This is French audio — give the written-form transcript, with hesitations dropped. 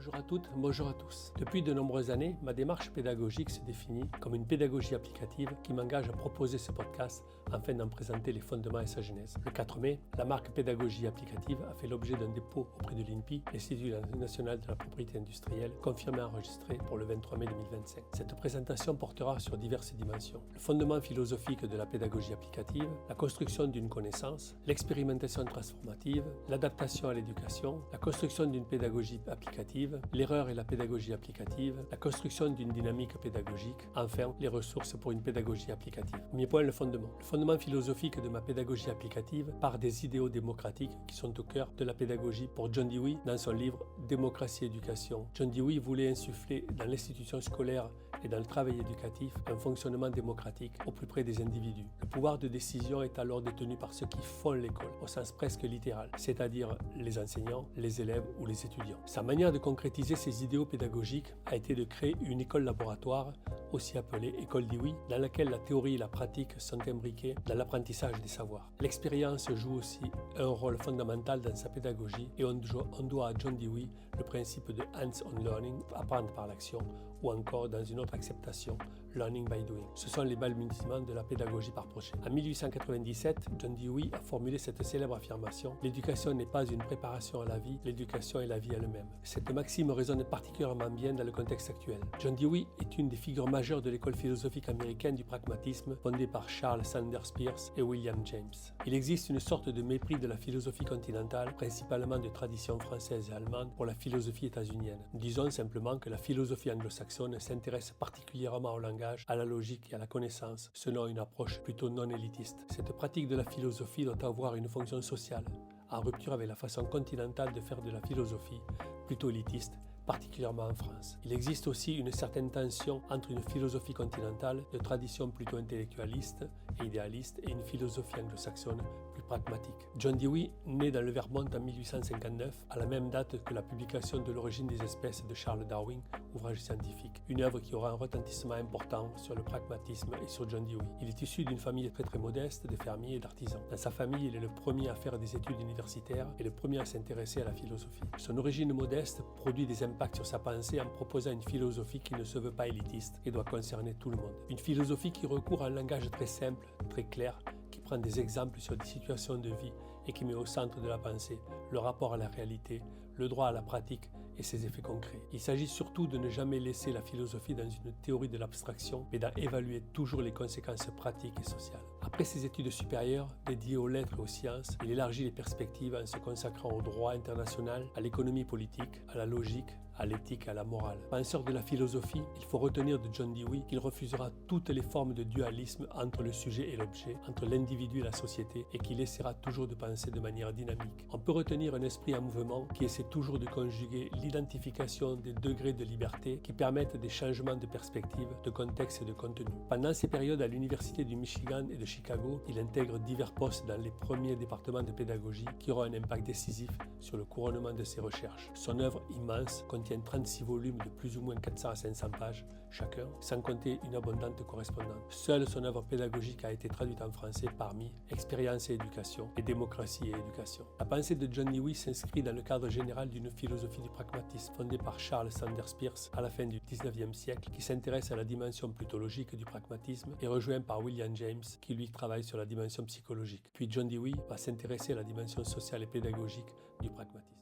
Bonjour à toutes, bonjour à tous. Depuis de nombreuses années, ma démarche pédagogique se définit comme une pédagogie applicative qui m'engage à proposer ce podcast afin d'en présenter les fondements et sa genèse. Le 4 mai, la marque pédagogie applicative a fait l'objet d'un dépôt auprès de l'INPI, l'Institut national de la propriété industrielle, confirmé et enregistré pour le 23 mai 2025. Cette présentation portera sur diverses dimensions. Le fondement philosophique de la pédagogie applicative, la construction d'une connaissance, l'expérimentation transformative, l'adaptation à l'éducation, la construction d'une pédagogie applicative, l'erreur et la pédagogie applicative, la construction d'une dynamique pédagogique, enfin les ressources pour une pédagogie applicative. Premier point, le fondement. Le fondement philosophique de ma pédagogie applicative part des idéaux démocratiques qui sont au cœur de la pédagogie pour John Dewey dans son livre Démocratie et éducation. John Dewey voulait insuffler dans l'institution scolaire et dans le travail éducatif un fonctionnement démocratique au plus près des individus. Le pouvoir de décision est alors détenu par ceux qui font l'école, au sens presque littéral, c'est-à-dire les enseignants, les élèves ou les étudiants. Sa manière de concrétiser ces idéaux pédagogiques a été de créer une école laboratoire, aussi appelée École Dewey, dans laquelle la théorie et la pratique sont imbriquées dans l'apprentissage des savoirs. L'expérience joue aussi un rôle fondamental dans sa pédagogie et on doit à John Dewey le principe de hands-on learning, apprendre par l'action, ou encore dans une autre acceptation, learning by doing. Ce sont les balbutiements de la pédagogie par projet. En 1897, John Dewey a formulé cette célèbre affirmation « L'éducation n'est pas une préparation à la vie, l'éducation est la vie elle-même ». Cette maxime résonne particulièrement bien dans le contexte actuel. John Dewey est une des figures majeures de l'école philosophique américaine du pragmatisme, fondée par Charles Sanders Peirce et William James. Il existe une sorte de mépris de la philosophie continentale, principalement de tradition française et allemande, pour la philosophie états-unienne. Disons simplement que la philosophie anglo-saxonne s'intéresse particulièrement au langage, à la logique et à la connaissance, selon une approche plutôt non élitiste. Cette pratique de la philosophie doit avoir une fonction sociale, en rupture avec la façon continentale de faire de la philosophie, plutôt élitiste, particulièrement en France. Il existe aussi une certaine tension entre une philosophie continentale de tradition plutôt intellectualiste et idéaliste et une philosophie anglo-saxonne plus pragmatique. John Dewey, né dans le Vermont en 1859, à la même date que la publication de L'origine des espèces de Charles Darwin, ouvrage scientifique, une œuvre qui aura un retentissement important sur le pragmatisme et sur John Dewey. Il est issu d'une famille très modeste de fermiers et d'artisans. Dans sa famille, il est le premier à faire des études universitaires et le premier à s'intéresser à la philosophie. Son origine modeste produit des impacts sur sa pensée en proposant une philosophie qui ne se veut pas élitiste et doit concerner tout le monde. Une philosophie qui recourt à un langage très simple, très clair, qui prend des exemples sur des situations de vie et qui met au centre de la pensée le rapport à la réalité, le droit à la pratique et ses effets concrets. Il s'agit surtout de ne jamais laisser la philosophie dans une théorie de l'abstraction, mais d'en évaluer toujours les conséquences pratiques et sociales. Après ses études supérieures, dédiées aux lettres et aux sciences, il élargit les perspectives en se consacrant au droit international, à l'économie politique, à la logique, à l'éthique et à la morale. Penseur de la philosophie, il faut retenir de John Dewey qu'il refusera toutes les formes de dualisme entre le sujet et l'objet, entre l'individu et la société, et qu'il essaiera toujours de penser de manière dynamique. On peut retenir un esprit en mouvement qui essaie toujours de conjuguer l'identification des degrés de liberté qui permettent des changements de perspective, de contexte et de contenu. Pendant ces périodes à l'université du Michigan et de Chicago, il intègre divers postes dans les premiers départements de pédagogie qui auront un impact décisif sur le couronnement de ses recherches. Son œuvre immense contient 36 volumes de plus ou moins 400 à 500 pages chacun, sans compter une abondante correspondance. Seule son œuvre pédagogique a été traduite en français parmi Expérience et éducation et Démocratie et éducation. La pensée de John Dewey s'inscrit dans le cadre général d'une philosophie du pragmatisme fondée par Charles Sanders Peirce à la fin du XIXe siècle qui s'intéresse à la dimension plutôt logique du pragmatisme et rejoint par William James qui lui travaille sur la dimension psychologique. Puis John Dewey va s'intéresser à la dimension sociale et pédagogique du pragmatisme.